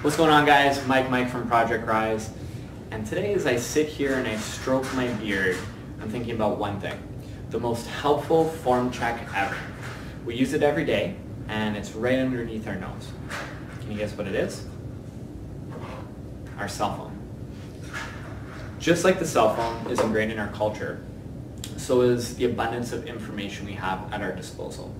What's going on, guys? Mike from Project Rise. And today as I sit here and I stroke my beard, I'm thinking about one thing. The most helpful form check ever. We use it every day and it's right underneath our nose. Can you guess what it is? Our cell phone. Just like the cell phone is ingrained in our culture, so is the abundance of information we have at our disposal.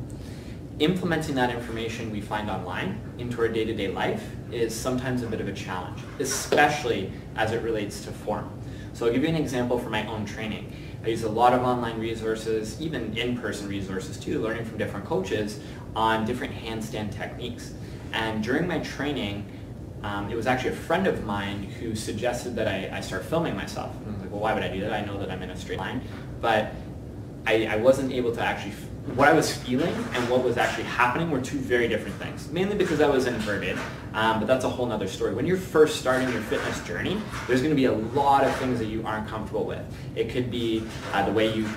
Implementing that information we find online into our day-to-day life is sometimes a bit of a challenge, especially as it relates to form. So I'll give you an example from my own training. I use a lot of online resources, even in-person resources too, learning from different coaches on different handstand techniques. And during my training, it was actually a friend of mine who suggested that I start filming myself. And I was like, well, why would I do that? I know that I'm in a straight line. But I wasn't able to actually, what I was feeling and what was actually happening were two very different things. Mainly because I was inverted, but that's a whole nother story. When you're first starting your fitness journey, there's going to be a lot of things that you aren't comfortable with. It could be the way you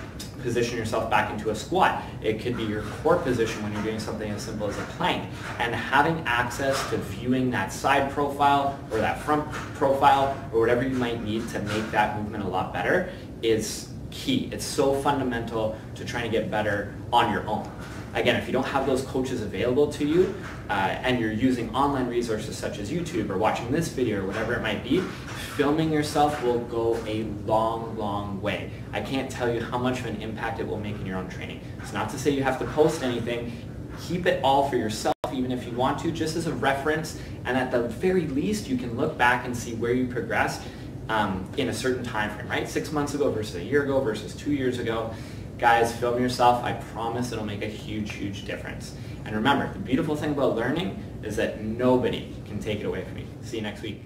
position yourself back into a squat. It could be your core position when you're doing something as simple as a plank. And having access to viewing that side profile or that front profile or whatever you might need to make that movement a lot better is key. It's so fundamental to trying to get better on your own. Again, if you don't have those coaches available to you and you're using online resources such as YouTube or watching this video or whatever it might be, filming yourself will go a long way. I can't tell you how much of an impact it will make in your own training. It's not to say you have to post anything. Keep it all for yourself, even if you want to, just as a reference, and at the very least you can look back and see where you progressed in a certain time frame, right? 6 months ago versus a year ago versus 2 years ago. Guys, film yourself. I promise it'll make a huge difference. And remember, the beautiful thing about learning is that nobody can take it away from you. See you next week.